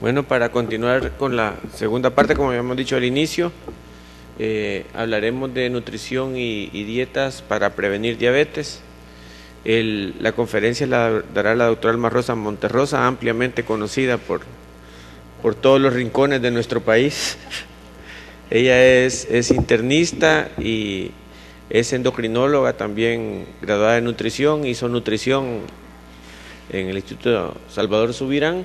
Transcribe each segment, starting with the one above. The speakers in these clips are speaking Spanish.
Bueno, para continuar con la segunda parte, como habíamos dicho al inicio, hablaremos de nutrición y dietas para prevenir diabetes. La conferencia la dará la doctora Alma Rosa Monterrosa, ampliamente conocida por todos los rincones de nuestro país. Ella es internista y es endocrinóloga, también graduada en nutrición, hizo nutrición en el Instituto Salvador Subirán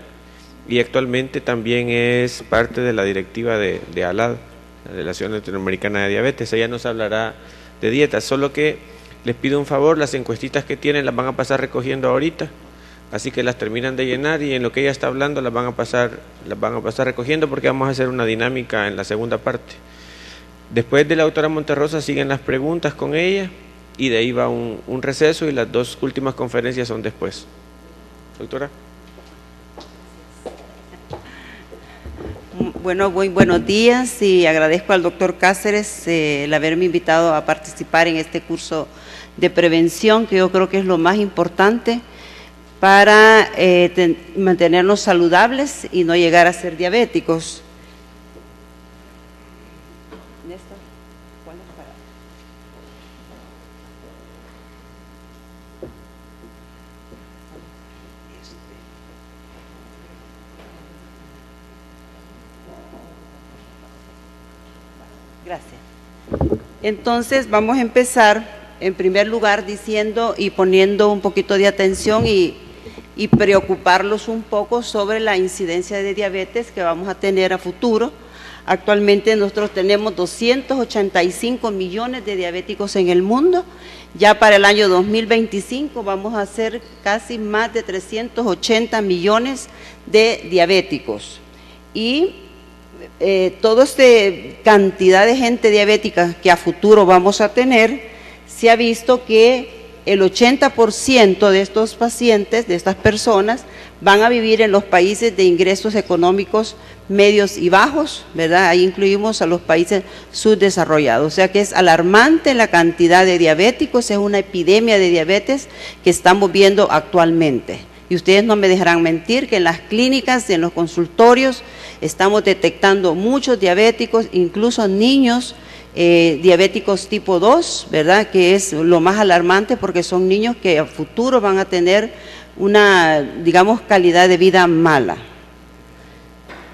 y actualmente también es parte de la directiva de ALAD, la Relación Latinoamericana de Diabetes. Ella nos hablará de dietas, solo que les pido un favor, las encuestitas que tienen las van a pasar recogiendo ahorita, así que las terminan de llenar y en lo que ella está hablando las van a pasar recogiendo, porque vamos a hacer una dinámica en la segunda parte. Después de la doctora Monterrosa siguen las preguntas con ella y de ahí va un receso y las dos últimas conferencias son después. Doctora. Bueno, muy buenos días y agradezco al doctor Cáceres el haberme invitado a participar en este curso de prevención, que yo creo que es lo más importante para mantenernos saludables y no llegar a ser diabéticos. Gracias. Entonces vamos a empezar en primer lugar diciendo y poniendo un poquito de atención y preocuparlos un poco sobre la incidencia de diabetes que vamos a tener a futuro. Actualmente nosotros tenemos 285 millones de diabéticos en el mundo. Ya para el año 2025 vamos a ser casi más de 380 millones de diabéticos. Y toda esta cantidad de gente diabética que a futuro vamos a tener, se ha visto que el 80% de estos pacientes, de estas personas, van a vivir en los países de ingresos económicos medios y bajos, ¿verdad? Ahí incluimos a los países subdesarrollados. O sea que es alarmante la cantidad de diabéticos, es una epidemia de diabetes que estamos viendo actualmente. Y ustedes no me dejarán mentir que en las clínicas, en los consultorios, estamos detectando muchos diabéticos, incluso niños diabéticos tipo 2, ¿verdad? Que es lo más alarmante porque son niños que a futuro van a tener una, digamos, calidad de vida mala.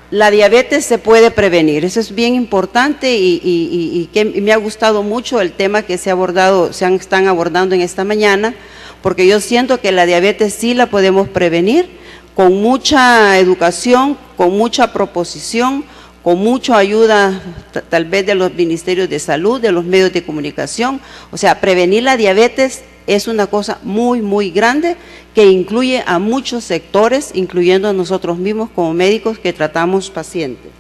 La diabetes se puede prevenir, eso es bien importante y que me ha gustado mucho el tema que están abordando en esta mañana, porque yo siento que la diabetes sí la podemos prevenir con mucha educación, con mucha proposición, con mucha ayuda tal vez de los ministerios de salud, de los medios de comunicación. O sea, prevenir la diabetes es una cosa muy, muy grande que incluye a muchos sectores, incluyendo a nosotros mismos como médicos que tratamos pacientes.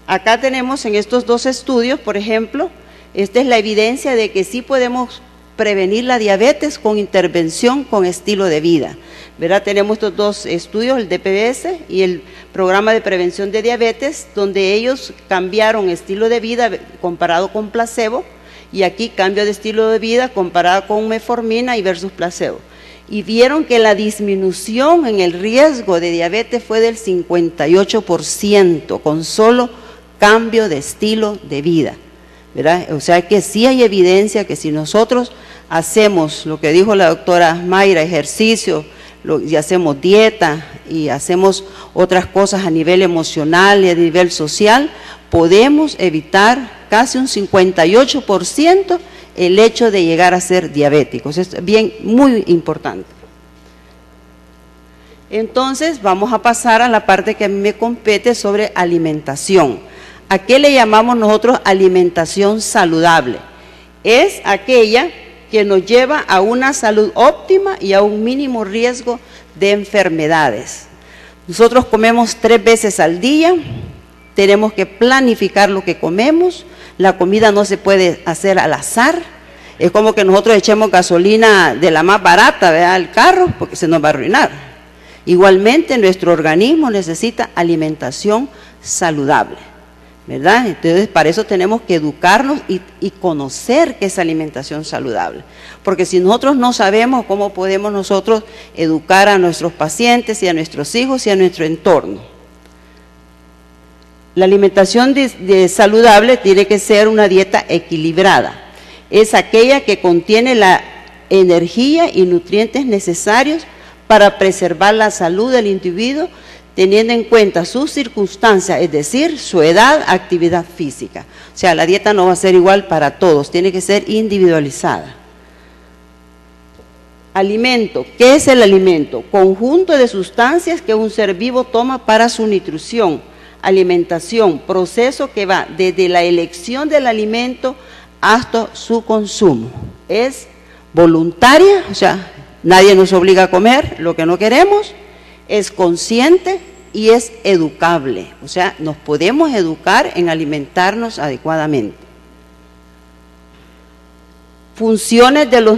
Acá tenemos en estos dos estudios, por ejemplo, esta es la evidencia de que sí podemos prevenir la diabetes con intervención con estilo de vida, ¿verdad? Tenemos estos dos estudios, el DPS y el programa de prevención de diabetes, donde ellos cambiaron estilo de vida comparado con placebo, y aquí cambio de estilo de vida comparado con metformina y versus placebo. Y vieron que la disminución en el riesgo de diabetes fue del 58% con solo cambio de estilo de vida, ¿verdad? O sea que sí hay evidencia que si nosotros hacemos lo que dijo la doctora Mayra, ejercicio, y hacemos dieta y hacemos otras cosas a nivel emocional y a nivel social, podemos evitar casi un 58% el hecho de llegar a ser diabéticos. Es bien, muy importante. Entonces vamos a pasar a la parte que a mí me compete sobre alimentación. ¿A qué le llamamos nosotros alimentación saludable? Es aquella que nos lleva a una salud óptima y a un mínimo riesgo de enfermedades. Nosotros comemos 3 veces al día, tenemos que planificar lo que comemos, la comida no se puede hacer al azar, es como que nosotros echemos gasolina de la más barata, ¿verdad?, al carro, porque se nos va a arruinar. Igualmente nuestro organismo necesita alimentación saludable, ¿verdad? Entonces para eso tenemos que educarnos y conocer qué es alimentación saludable, porque si nosotros no sabemos, ¿cómo podemos nosotros educar a nuestros pacientes y a nuestros hijos y a nuestro entorno? La alimentación saludable tiene que ser una dieta equilibrada. Es aquella que contiene la energía y nutrientes necesarios para preservar la salud del individuo, teniendo en cuenta sus circunstancias, es decir, su edad, actividad física. O sea, la dieta no va a ser igual para todos, tiene que ser individualizada. Alimento. ¿Qué es el alimento? Conjunto de sustancias que un ser vivo toma para su nutrición. Alimentación, proceso que va desde la elección del alimento hasta su consumo. Es voluntaria, o sea, nadie nos obliga a comer lo que no queremos, es consciente y es educable, o sea, nos podemos educar en alimentarnos adecuadamente. Funciones de los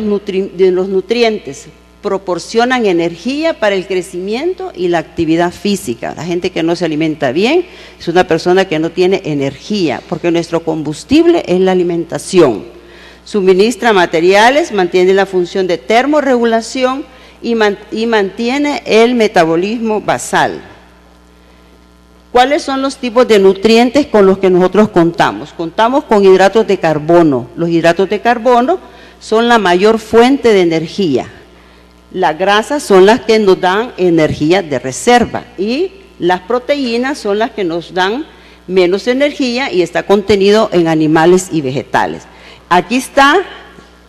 nutrientes: proporcionan energía para el crecimiento y la actividad física. La gente que no se alimenta bien es una persona que no tiene energía, porque nuestro combustible es la alimentación. Suministra materiales, mantiene la función de termorregulación y mantiene el metabolismo basal. ¿Cuáles son los tipos de nutrientes con los que nosotros contamos? Contamos con hidratos de carbono. Los hidratos de carbono son la mayor fuente de energía. Las grasas son las que nos dan energía de reserva y las proteínas son las que nos dan menos energía y está contenido en animales y vegetales. Aquí está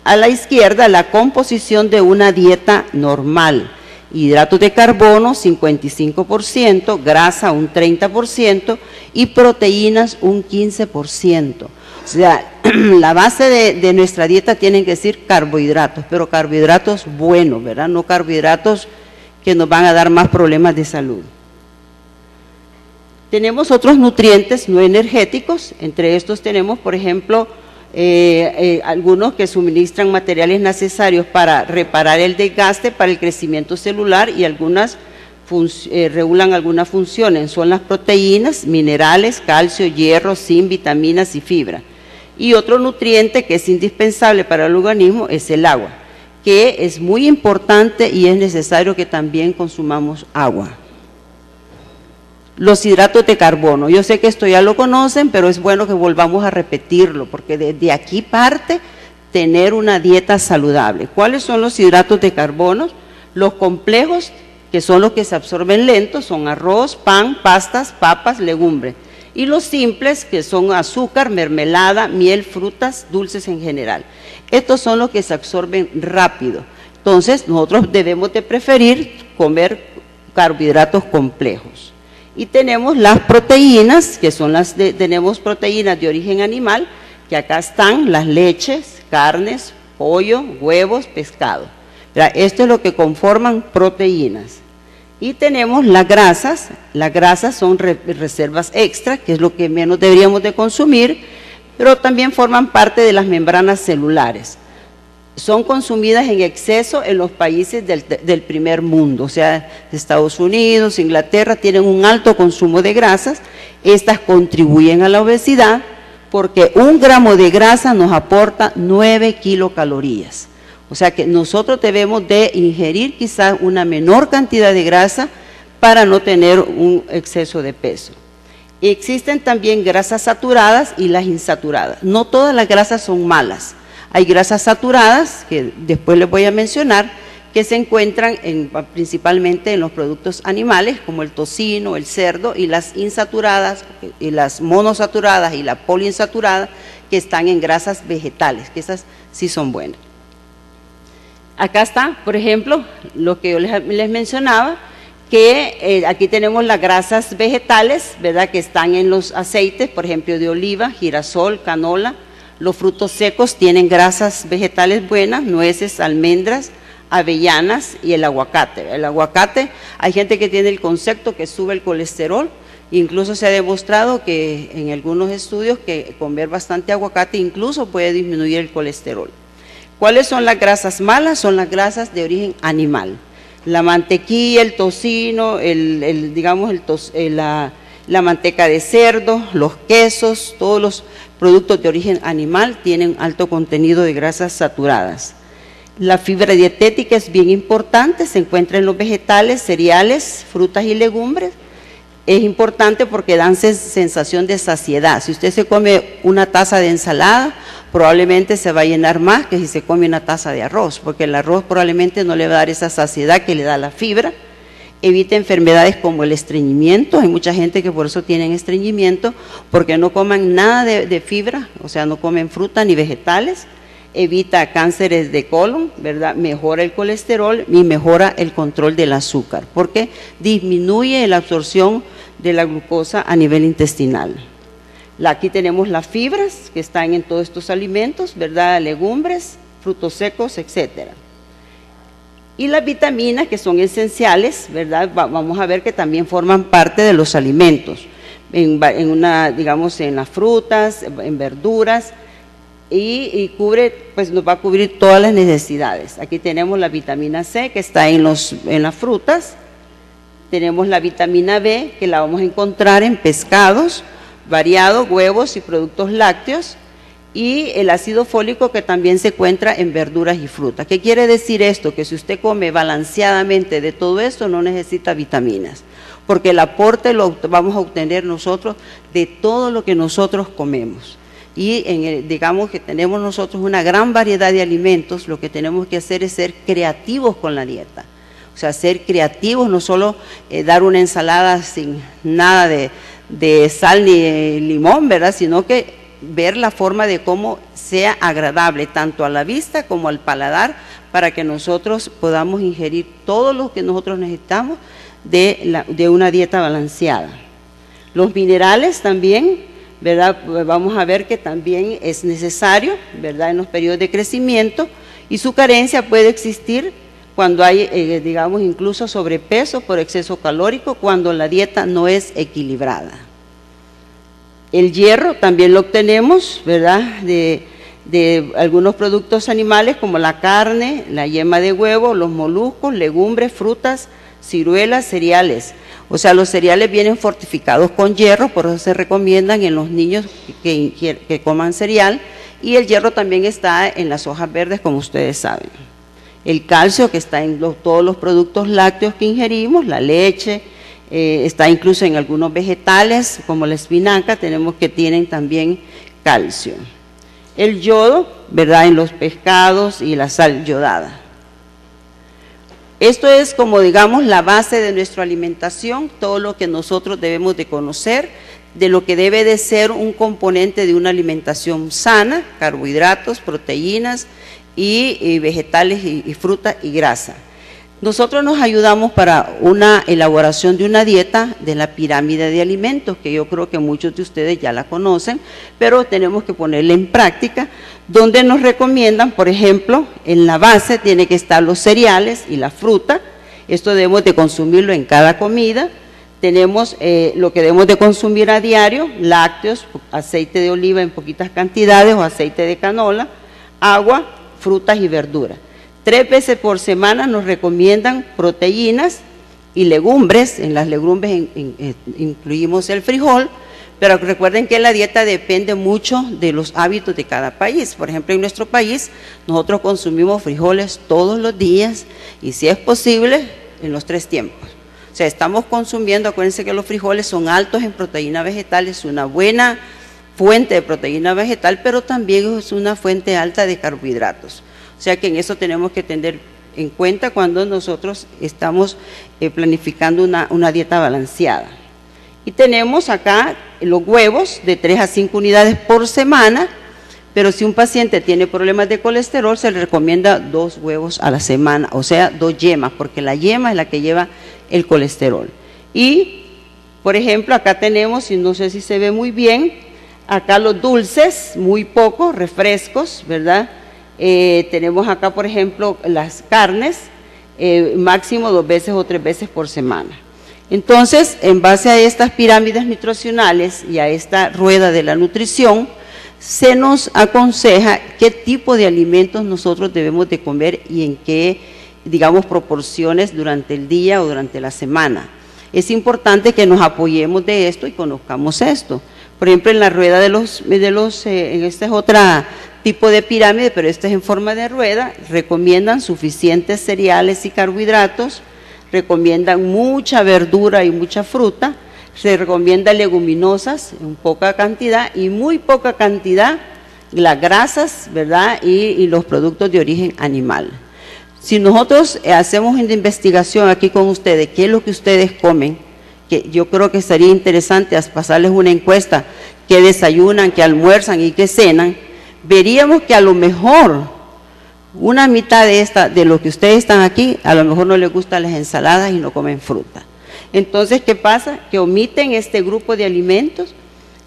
a la izquierda la composición de una dieta normal. Hidratos de carbono 55%, grasa un 30% y proteínas un 15%. O sea, la base de nuestra dieta tienen que ser carbohidratos, pero carbohidratos buenos, ¿verdad? No carbohidratos que nos van a dar más problemas de salud. Tenemos otros nutrientes no energéticos, entre estos tenemos, por ejemplo, algunos que suministran materiales necesarios para reparar el desgaste, para el crecimiento celular y algunas regulan algunas funciones. Son las proteínas, minerales, calcio, hierro, zinc, vitaminas y fibra. Y otro nutriente que es indispensable para el organismo es el agua, que es muy importante y es necesario que también consumamos agua. Los hidratos de carbono, yo sé que esto ya lo conocen, pero es bueno que volvamos a repetirlo, porque desde aquí parte tener una dieta saludable. ¿Cuáles son los hidratos de carbono? Los complejos, que son los que se absorben lentos, son arroz, pan, pastas, papas, legumbres. Y los simples, que son azúcar, mermelada, miel, frutas, dulces en general. Estos son los que se absorben rápido. Entonces, nosotros debemos de preferir comer carbohidratos complejos. Y tenemos las proteínas, que son tenemos proteínas de origen animal, que acá están las leches, carnes, pollo, huevos, pescado. Esto es lo que conforman proteínas. Y tenemos las grasas son reservas extra, que es lo que menos deberíamos de consumir, pero también forman parte de las membranas celulares. Son consumidas en exceso en los países del primer mundo, o sea, Estados Unidos, Inglaterra, tienen un alto consumo de grasas. Estas contribuyen a la obesidad porque 1 gramo de grasa nos aporta 9 kilocalorías. O sea que nosotros debemos de ingerir quizás una menor cantidad de grasa para no tener un exceso de peso. Existen también grasas saturadas y las insaturadas. No todas las grasas son malas. Hay grasas saturadas, que después les voy a mencionar, que se encuentran principalmente en los productos animales, como el tocino, el cerdo, y las insaturadas, y las monosaturadas y la poliinsaturada, que están en grasas vegetales, que esas sí son buenas. Acá está, por ejemplo, lo que yo les mencionaba, que aquí tenemos las grasas vegetales, ¿verdad?, que están en los aceites, por ejemplo, de oliva, girasol, canola. Los frutos secos tienen grasas vegetales buenas, nueces, almendras, avellanas y el aguacate. El aguacate, hay gente que tiene el concepto que sube el colesterol, incluso se ha demostrado que en algunos estudios que comer bastante aguacate incluso puede disminuir el colesterol. ¿Cuáles son las grasas malas? Son las grasas de origen animal. La mantequilla, el tocino, la manteca de cerdo, los quesos, todos los productos de origen animal tienen alto contenido de grasas saturadas. La fibra dietética es bien importante, se encuentra en los vegetales, cereales, frutas y legumbres. es importante porque dan sensación de saciedad. Si usted se come una taza de ensalada, probablemente se va a llenar más que si se come una taza de arroz, porque el arroz probablemente no le va a dar esa saciedad que le da la fibra. Evita enfermedades como el estreñimiento. Hay mucha gente que por eso tienen estreñimiento, porque no coman nada de fibra, o sea, no comen fruta ni vegetales. Evita cánceres de colon, ¿verdad? Mejora el colesterol y mejora el control del azúcar, porque disminuye la absorción de la glucosa a nivel intestinal. Aquí tenemos las fibras que están en todos estos alimentos, ¿verdad? Legumbres, frutos secos, etcétera. Y las vitaminas que son esenciales, ¿verdad? Vamos a ver que también forman parte de los alimentos, digamos en las frutas, en verduras, y cubre, pues nos va a cubrir todas las necesidades. Aquí tenemos la vitamina C que está en las frutas, tenemos la vitamina B que la vamos a encontrar en pescados variados, huevos y productos lácteos, y el ácido fólico que también se encuentra en verduras y frutas. ¿Qué quiere decir esto? Que si usted come balanceadamente de todo esto, no necesita vitaminas, porque el aporte lo vamos a obtener nosotros de todo lo que nosotros comemos. Y digamos que tenemos nosotros una gran variedad de alimentos. Lo que tenemos que hacer es ser creativos con la dieta, o sea, ser creativos, no solo dar una ensalada sin nada de sal ni limón, ¿verdad? Sino que ver la forma de cómo sea agradable tanto a la vista como al paladar, para que nosotros podamos ingerir todo lo que nosotros necesitamos de una dieta balanceada. Los minerales también, ¿verdad? Vamos a ver que también es necesario, ¿verdad? En los periodos de crecimiento, y su carencia puede existir cuando hay, digamos, incluso sobrepeso por exceso calórico, cuando la dieta no es equilibrada. El hierro también lo obtenemos, ¿verdad? De algunos productos animales como la carne, la yema de huevo, los moluscos, legumbres, frutas, ciruelas, cereales. O sea, los cereales vienen fortificados con hierro, por eso se recomiendan en los niños que coman cereal, y el hierro también está en las hojas verdes, como ustedes saben. El calcio, que está en todos los productos lácteos que ingerimos, la leche, está incluso en algunos vegetales, como la espinaca, tenemos que tienen también calcio. El yodo, ¿verdad? En los pescados y la sal yodada. Esto es como, digamos, la base de nuestra alimentación, todo lo que nosotros debemos de conocer, de lo que debe de ser un componente de una alimentación sana: carbohidratos, proteínas y vegetales y fruta y grasa. Nosotros nos ayudamos para una elaboración de una dieta de la pirámide de alimentos, que yo creo que muchos de ustedes ya la conocen, pero tenemos que ponerla en práctica, donde nos recomiendan, por ejemplo, en la base tiene que estar los cereales y la fruta. Esto debemos de consumirlo en cada comida. Tenemos lo que debemos de consumir a diario: lácteos, aceite de oliva en poquitas cantidades o aceite de canola, agua, frutas y verduras. 3 veces por semana nos recomiendan proteínas y legumbres. En las legumbres incluimos el frijol, pero recuerden que la dieta depende mucho de los hábitos de cada país. Por ejemplo, en nuestro país nosotros consumimos frijoles todos los días, y si es posible, en los 3 tiempos. O sea, estamos consumiendo, acuérdense que los frijoles son altos en proteína vegetal, es una buena fuente de proteína vegetal, pero también es una fuente alta de carbohidratos. O sea que en eso tenemos que tener en cuenta cuando nosotros estamos planificando una dieta balanceada. Y tenemos acá los huevos de 3 a 5 unidades por semana, pero si un paciente tiene problemas de colesterol, se le recomienda 2 huevos a la semana, o sea, 2 yemas, porque la yema es la que lleva el colesterol. Y, por ejemplo, acá tenemos, y no sé si se ve muy bien, acá los dulces, muy poco, refrescos, ¿verdad? Tenemos acá, por ejemplo, las carnes, máximo 2 veces o 3 veces por semana. Entonces, en base a estas pirámides nutricionales y a esta rueda de la nutrición, se nos aconseja qué tipo de alimentos nosotros debemos de comer y en qué, digamos, proporciones durante el día o durante la semana. Es importante que nos apoyemos de esto y conozcamos esto. Por ejemplo, en la rueda en esta es otra tipo de pirámide, pero esta es en forma de rueda. Recomiendan suficientes cereales y carbohidratos, recomiendan mucha verdura y mucha fruta. Se recomienda leguminosas en poca cantidad y muy poca cantidad las grasas, ¿verdad? Y los productos de origen animal. Si nosotros hacemos una investigación aquí con ustedes, qué es lo que ustedes comen, que yo creo que sería interesante pasarles una encuesta, qué desayunan, qué almuerzan y qué cenan, veríamos que a lo mejor una mitad de lo que ustedes están aquí, a lo mejor no les gustan las ensaladas y no comen fruta. Entonces, ¿qué pasa? Que omiten este grupo de alimentos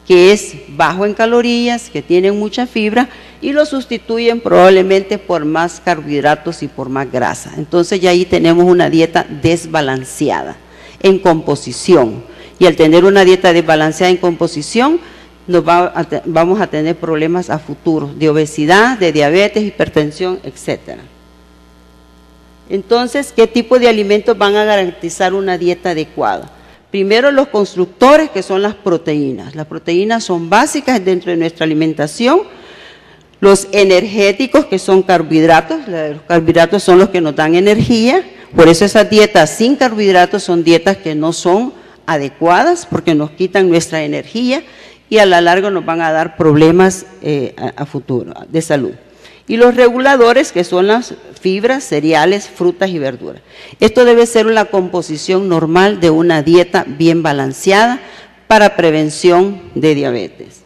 que es bajo en calorías, que tienen mucha fibra y lo sustituyen probablemente por más carbohidratos y por más grasa. Entonces ya ahí tenemos una dieta desbalanceada en composición. Y al tener una dieta desbalanceada en composición, vamos a tener problemas a futuro de obesidad, de diabetes, hipertensión, etcétera. Entonces, ¿qué tipo de alimentos van a garantizar una dieta adecuada? Primero, los constructores, que son las proteínas. Las proteínas son básicas dentro de nuestra alimentación. Los energéticos, que son carbohidratos. Los carbohidratos son los que nos dan energía. Por eso esas dietas sin carbohidratos son dietas que no son adecuadas, porque nos quitan nuestra energía y a la larga nos van a dar problemas a futuro de salud. Y los reguladores, que son las fibras, cereales, frutas y verduras. Esto debe ser una composición normal de una dieta bien balanceada para prevención de diabetes.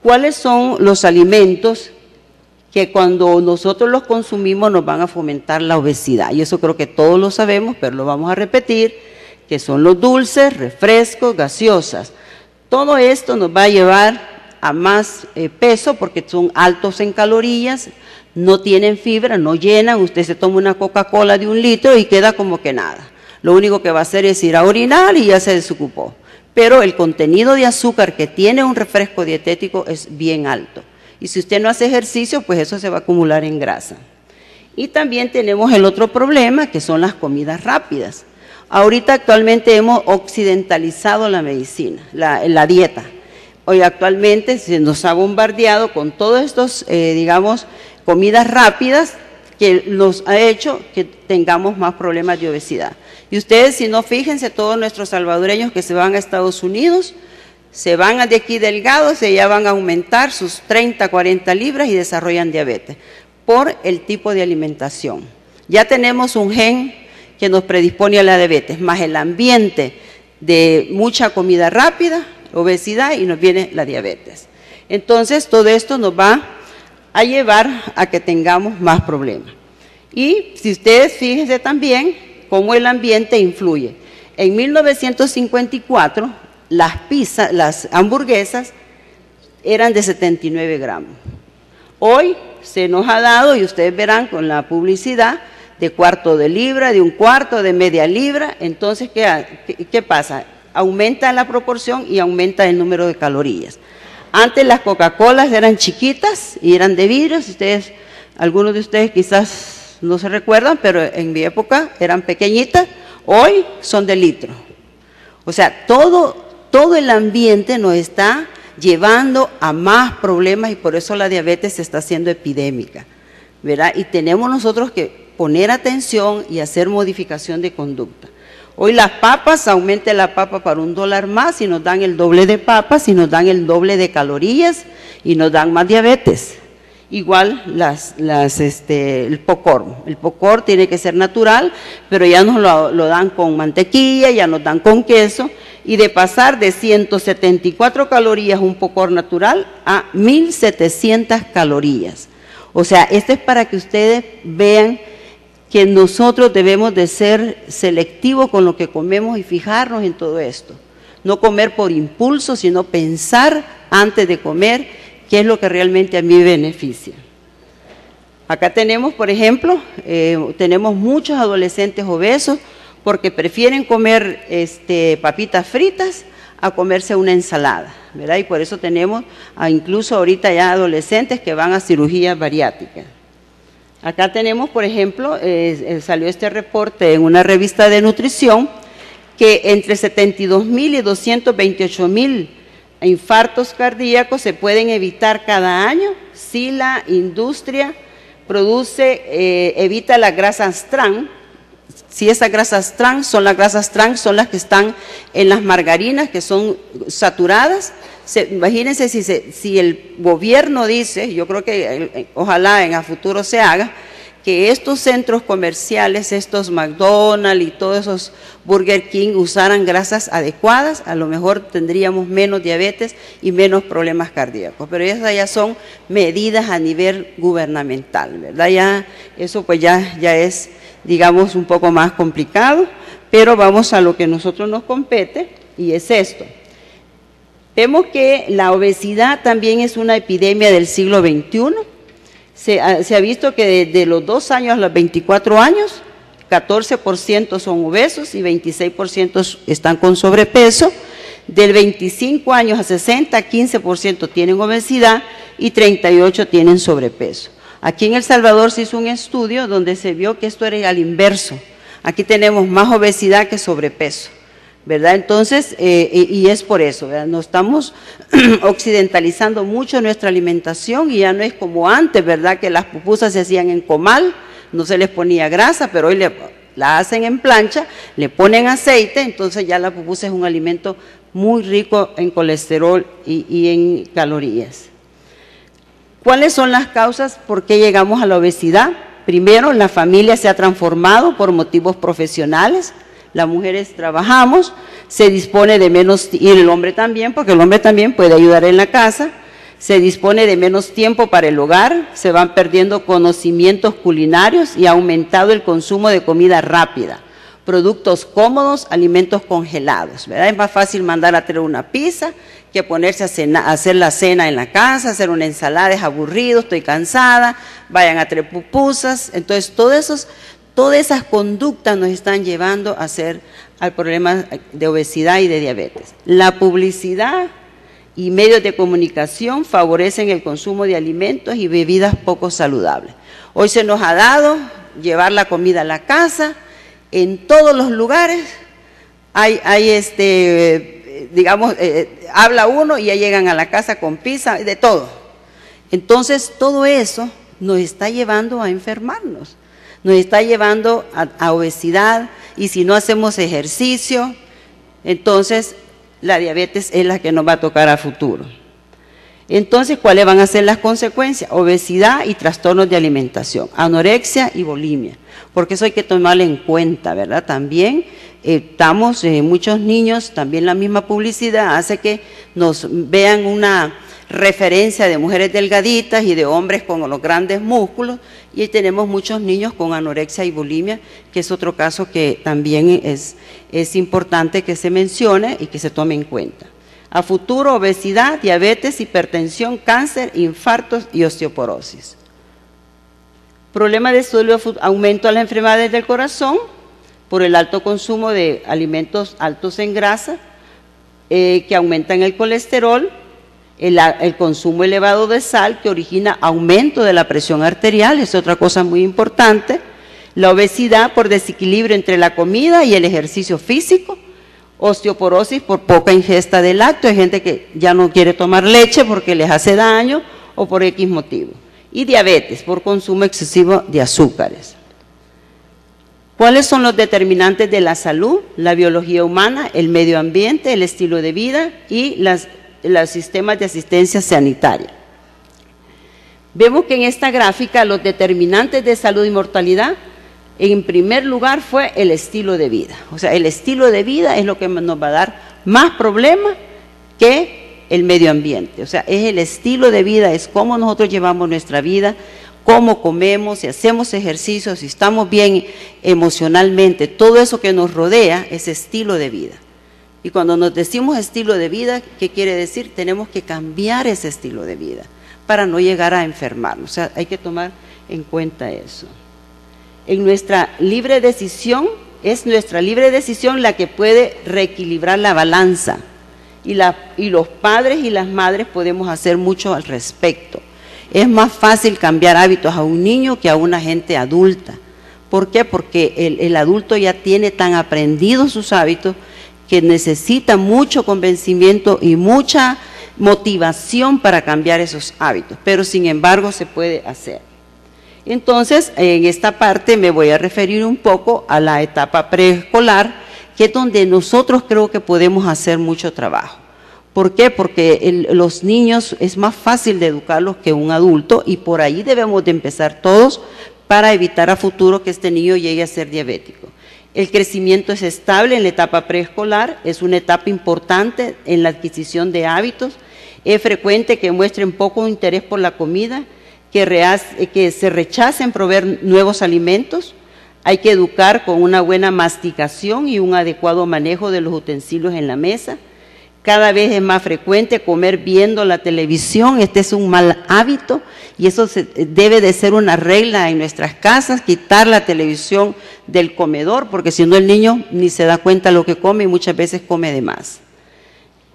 ¿Cuáles son los alimentos que cuando nosotros los consumimos nos van a fomentar la obesidad? Y eso creo que todos lo sabemos, pero lo vamos a repetir, que son los dulces, refrescos, gaseosas. Todo esto nos va a llevar a más peso porque son altos en calorías, no tienen fibra, no llenan. Usted se toma una Coca-Cola de 1 litro y queda como que nada. Lo único que va a hacer es ir a orinar y ya se desocupó. Pero el contenido de azúcar que tiene un refresco dietético es bien alto. Y si usted no hace ejercicio, pues eso se va a acumular en grasa. Y también tenemos el otro problema, que son las comidas rápidas. Ahorita actualmente hemos occidentalizado la medicina, la dieta. Hoy actualmente se nos ha bombardeado con todos estos, digamos, comidas rápidas que nos ha hecho que tengamos más problemas de obesidad. Y ustedes, si no, fíjense, todos nuestros salvadoreños que se van a Estados Unidos, se van de aquí delgados y ya van a aumentar sus 30, 40 libras y desarrollan diabetes por el tipo de alimentación. Ya tenemos un gen que nos predispone a la diabetes, más el ambiente de mucha comida rápida, obesidad, y nos viene la diabetes. Entonces, todo esto nos va a llevar a que tengamos más problemas. Y si ustedes fíjense también cómo el ambiente influye. En 1954, las hamburguesas eran de 79 gramos. Hoy se nos ha dado, y ustedes verán con la publicidad, de 1/4 de libra, de 1/4, de media libra. Entonces, ¿qué pasa? Aumenta la proporción y aumenta el número de calorías. Antes las Coca-Colas eran chiquitas y eran de vidrio. Algunos de ustedes quizás no se recuerdan, pero en mi época eran pequeñitas. Hoy son de litro. O sea, todo el ambiente nos está llevando a más problemas y por eso la diabetes se está haciendo epidémica, ¿verdad? Y tenemos nosotros que poner atención y hacer modificación de conducta. Hoy las papas, aumente la papa para $1 más y nos dan el doble de papas y nos dan el doble de calorías y nos dan más diabetes. Igual el popcorn. El popcorn tiene que ser natural, pero ya nos lo dan con mantequilla, ya nos dan con queso, y de pasar de 174 calorías un popcorn natural a 1700 calorías. O sea, esto es para que ustedes vean que nosotros debemos de ser selectivos con lo que comemos y fijarnos en todo esto. No comer por impulso, sino pensar antes de comer qué es lo que realmente a mí me beneficia. Acá tenemos, por ejemplo, tenemos muchos adolescentes obesos porque prefieren comer papitas fritas a comerse una ensalada, ¿verdad? Y por eso tenemos incluso ahorita ya adolescentes que van a cirugías bariátricas. Acá tenemos, por ejemplo, salió este reporte en una revista de nutrición, que entre 72,000 y 228,000 infartos cardíacos se pueden evitar cada año si la industria evita las grasas trans, Si esas grasas trans son las que están en las margarinas, que son saturadas. Imagínense si el gobierno dice, yo creo que ojalá en el futuro se haga, que estos centros comerciales, estos McDonald's y todos esos Burger King usaran grasas adecuadas, a lo mejor tendríamos menos diabetes y menos problemas cardíacos. Pero esas ya son medidas a nivel gubernamental, ¿verdad? Ya, eso pues ya es, digamos, un poco más complicado, pero vamos a lo que a nosotros nos compete, y es esto. Vemos que la obesidad también es una epidemia del siglo XXI. Se ha visto que de los 2 años a los 24 años, 14% son obesos y 26% están con sobrepeso. Del 25 años a 60, 15% tienen obesidad y 38% tienen sobrepeso. Aquí en El Salvador se hizo un estudio donde se vio que esto era al inverso. Aquí tenemos más obesidad que sobrepeso, ¿verdad? Entonces, y es por eso, ¿verdad? Nos estamos occidentalizando mucho nuestra alimentación y ya no es como antes, ¿verdad? Que las pupusas se hacían en comal, no se les ponía grasa, pero hoy la hacen en plancha, le ponen aceite, entonces ya la pupusa es un alimento muy rico en colesterol y en calorías. ¿Cuáles son las causas por qué llegamos a la obesidad? Primero, la familia se ha transformado por motivos profesionales. Las mujeres trabajamos, se dispone de menos, y el hombre también, porque el hombre también puede ayudar en la casa, se dispone de menos tiempo para el hogar, se van perdiendo conocimientos culinarios y ha aumentado el consumo de comida rápida, productos cómodos, alimentos congelados, ¿verdad? Es más fácil mandar a traer una pizza que ponerse a hacer la cena en la casa, hacer una ensalada, es aburrido, estoy cansada, vayan a traer pupusas. Entonces todas esas conductas nos están llevando a al problema de obesidad y de diabetes. La publicidad y medios de comunicación favorecen el consumo de alimentos y bebidas poco saludables. Hoy se nos ha dado llevar la comida a la casa, en todos los lugares hay digamos, habla uno y ya llegan a la casa con pizza, de todo. Entonces todo eso nos está llevando a enfermarnos. Nos está llevando a obesidad, y si no hacemos ejercicio, entonces la diabetes es la que nos va a tocar a futuro. Entonces, ¿cuáles van a ser las consecuencias? Obesidad y trastornos de alimentación, anorexia y bulimia, porque eso hay que tomarlo en cuenta, ¿verdad? También muchos niños, también la misma publicidad hace que nos vean una referencia de mujeres delgaditas y de hombres con los grandes músculos, y tenemos muchos niños con anorexia y bulimia, que es otro caso que también es importante que se mencione y que se tome en cuenta. A futuro, obesidad, diabetes, hipertensión, cáncer, infartos y osteoporosis. Problema de salud, aumento de las enfermedades del corazón por el alto consumo de alimentos altos en grasa, que aumentan el colesterol, el consumo elevado de sal, que origina aumento de la presión arterial, es otra cosa muy importante. La obesidad por desequilibrio entre la comida y el ejercicio físico. Osteoporosis por poca ingesta de lácteos, hay gente que ya no quiere tomar leche porque les hace daño o por X motivo. Y diabetes por consumo excesivo de azúcares. ¿Cuáles son los determinantes de la salud? La biología humana, el medio ambiente, el estilo de vida y los sistemas de asistencia sanitaria. Vemos que en esta gráfica los determinantes de salud y mortalidad, en primer lugar fue el estilo de vida. O sea, el estilo de vida es lo que nos va a dar más problemas que el medio ambiente. O sea, es el estilo de vida, es cómo nosotros llevamos nuestra vida, cómo comemos, si hacemos ejercicio, si estamos bien emocionalmente, todo eso que nos rodea es estilo de vida. Y cuando nos decimos estilo de vida, ¿qué quiere decir? Tenemos que cambiar ese estilo de vida para no llegar a enfermarnos. O sea, hay que tomar en cuenta eso. En nuestra libre decisión, es nuestra libre decisión la que puede reequilibrar la balanza. Y los padres y las madres podemos hacer mucho al respecto. Es más fácil cambiar hábitos a un niño que a una gente adulta. ¿Por qué? Porque el adulto ya tiene tan aprendidos sus hábitos que necesita mucho convencimiento y mucha motivación para cambiar esos hábitos, pero sin embargo se puede hacer. Entonces, en esta parte me voy a referir un poco a la etapa preescolar, que es donde nosotros creo que podemos hacer mucho trabajo. ¿Por qué? Porque los niños es más fácil de educarlos que un adulto, y por ahí debemos de empezar todos para evitar a futuro que este niño llegue a ser diabético. El crecimiento es estable en la etapa preescolar, es una etapa importante en la adquisición de hábitos. Es frecuente que muestren poco interés por la comida, que se rechacen proveer nuevos alimentos. Hay que educar con una buena masticación y un adecuado manejo de los utensilios en la mesa. Cada vez es más frecuente comer viendo la televisión. Este es un mal hábito y eso debe de ser una regla en nuestras casas, quitar la televisión del comedor, porque si no el niño ni se da cuenta lo que come y muchas veces come de más.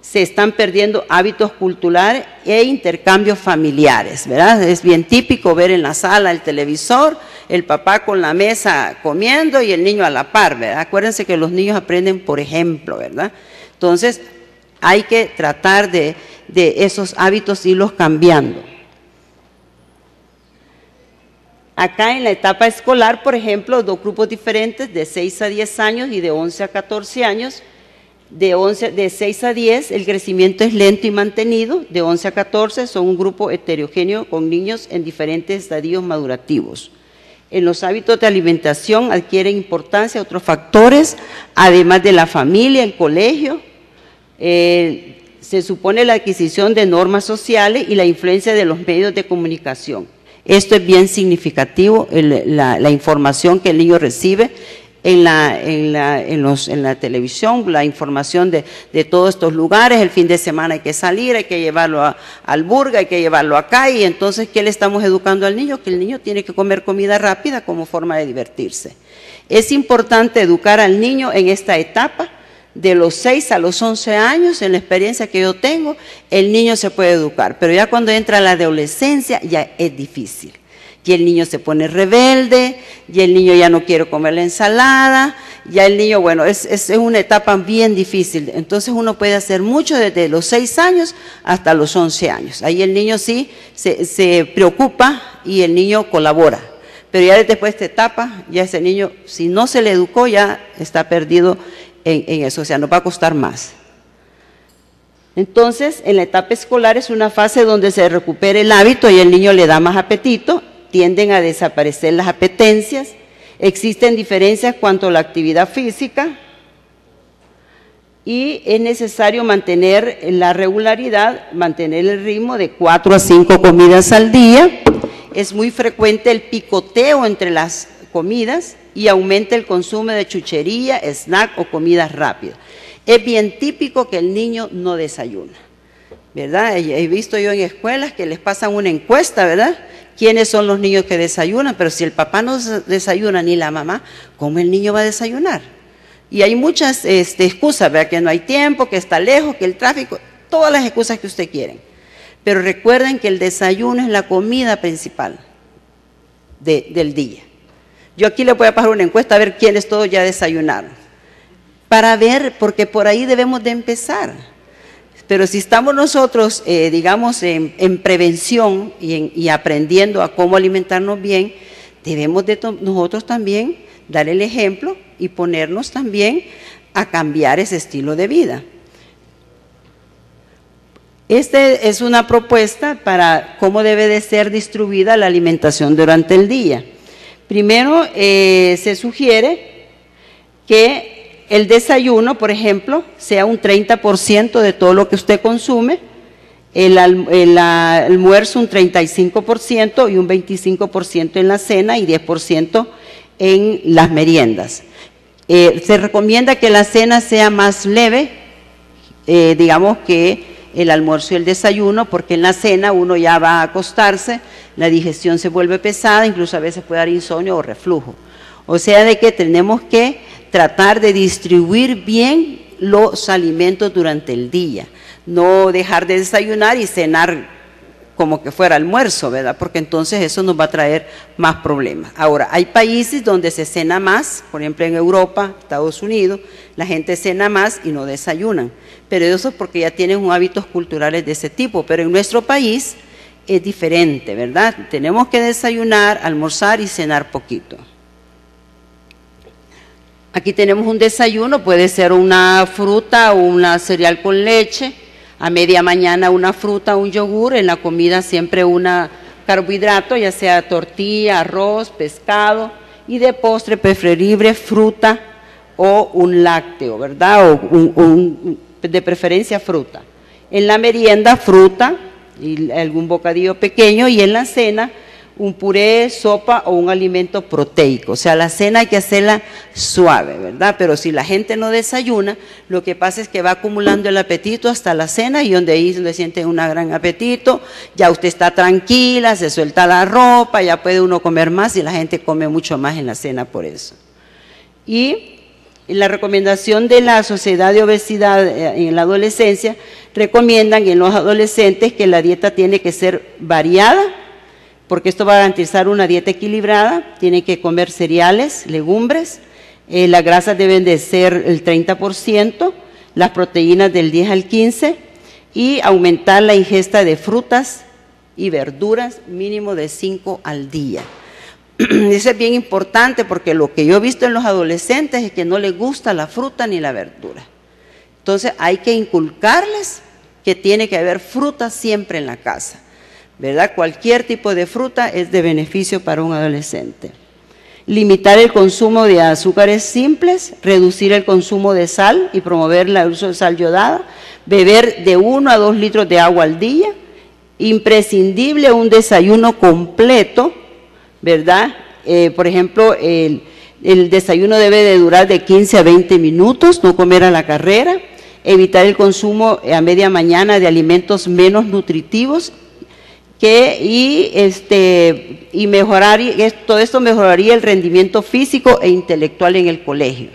Se están perdiendo hábitos culturales e intercambios familiares, ¿verdad? Es bien típico ver en la sala el televisor, el papá con la mesa comiendo y el niño a la par, ¿verdad? Acuérdense que los niños aprenden por ejemplo, ¿verdad? Entonces, hay que tratar de esos hábitos irlos cambiando. Acá en la etapa escolar, por ejemplo, dos grupos diferentes de 6 a 10 años y de 11 a 14 años. De 6 a 10 el crecimiento es lento y mantenido, de 11 a 14 son un grupo heterogéneo con niños en diferentes estadios madurativos. En los hábitos de alimentación adquieren importancia otros factores, además de la familia, el colegio. Se supone la adquisición de normas sociales y la influencia de los medios de comunicación. Esto es bien significativo, la información que el niño recibe en la televisión, la información de todos estos lugares. El fin de semana hay que salir, hay que llevarlo al burger, hay que llevarlo acá, y entonces ¿qué le estamos educando al niño? Que el niño tiene que comer comida rápida como forma de divertirse. Es importante educar al niño en esta etapa, de los 6 a los 11 años, en la experiencia que yo tengo, el niño se puede educar, pero ya cuando entra la adolescencia ya es difícil. Y el niño se pone rebelde, y el niño ya no quiere comer la ensalada, ya el niño, bueno, es una etapa bien difícil. Entonces uno puede hacer mucho desde los 6 años hasta los 11 años. Ahí el niño sí se preocupa y el niño colabora. Pero ya después de esta etapa, ya ese niño, si no se le educó, ya está perdido en eso, o sea, nos va a costar más. Entonces, en la etapa escolar es una fase donde se recupera el hábito y el niño le da más apetito, tienden a desaparecer las apetencias, existen diferencias cuanto a la actividad física y es necesario mantener la regularidad, mantener el ritmo de 4 a 5 comidas al día. Es muy frecuente el picoteo entre las comidas y aumenta el consumo de chuchería, snack o comidas rápidas. Es bien típico que el niño no desayuna, ¿verdad? He visto yo en escuelas que les pasan una encuesta, ¿verdad? ¿Quiénes son los niños que desayunan? Pero si el papá no desayuna ni la mamá, ¿cómo el niño va a desayunar? Y hay muchas excusas, ¿verdad? Que no hay tiempo, que está lejos, que el tráfico, todas las excusas que usted quieren. Pero recuerden que el desayuno es la comida principal del día. Yo aquí le voy a pasar una encuesta a ver quiénes todos ya desayunaron, para ver, porque por ahí debemos de empezar. Pero si estamos nosotros, digamos, en prevención y aprendiendo a cómo alimentarnos bien, debemos de nosotros también dar el ejemplo y ponernos también a cambiar ese estilo de vida. Esta es una propuesta para cómo debe de ser distribuida la alimentación durante el día. Primero, se sugiere que el desayuno, por ejemplo, sea un 30% de todo lo que usted consume, el almuerzo un 35% y un 25% en la cena y 10% en las meriendas. Se recomienda que la cena sea más leve, digamos que el almuerzo y el desayuno, porque en la cena uno ya va a acostarse, la digestión se vuelve pesada, incluso a veces puede dar insomnio o reflujo. O sea, de que tenemos que tratar de distribuir bien los alimentos durante el día, no dejar de desayunar y cenar como que fuera almuerzo, ¿verdad? Porque entonces eso nos va a traer más problemas. Ahora, hay países donde se cena más, por ejemplo en Europa, Estados Unidos, la gente cena más y no desayunan, pero eso es porque ya tienen hábitos culturales de ese tipo. Pero en nuestro país, es diferente, ¿verdad? Tenemos que desayunar, almorzar y cenar poquito. Aquí tenemos un desayuno, puede ser una fruta o una cereal con leche, a media mañana una fruta, un yogur, en la comida siempre una carbohidrato, ya sea tortilla, arroz, pescado, y de postre preferible fruta o un lácteo, ¿verdad? O de preferencia fruta. En la merienda fruta y algún bocadillo pequeño, y en la cena un puré, sopa o un alimento proteico. O sea, la cena hay que hacerla suave, ¿verdad? Pero si la gente no desayuna, lo que pasa es que va acumulando el apetito hasta la cena, y donde ahí le siente un gran apetito, ya usted está tranquila, se suelta la ropa, ya puede uno comer más, y la gente come mucho más en la cena por eso. Y la recomendación de la Sociedad de Obesidad en la Adolescencia, recomiendan en los adolescentes que la dieta tiene que ser variada, porque esto va a garantizar una dieta equilibrada. Tienen que comer cereales, legumbres, las grasas deben de ser el 30%, las proteínas del 10 al 15%, y aumentar la ingesta de frutas y verduras mínimo de 5 al día. Eso es bien importante, porque lo que yo he visto en los adolescentes es que no les gusta la fruta ni la verdura. Entonces hay que inculcarles que tiene que haber fruta siempre en la casa, ¿verdad? Cualquier tipo de fruta es de beneficio para un adolescente. Limitar el consumo de azúcares simples, reducir el consumo de sal y promover el uso de sal yodada, beber de 1 a 2 litros de agua al día, imprescindible un desayuno completo, ¿verdad? Por ejemplo, el desayuno debe de durar de 15 a 20 minutos, no comer a la carrera, evitar el consumo a media mañana de alimentos menos nutritivos, y mejorar, todo esto mejoraría el rendimiento físico e intelectual en el colegio.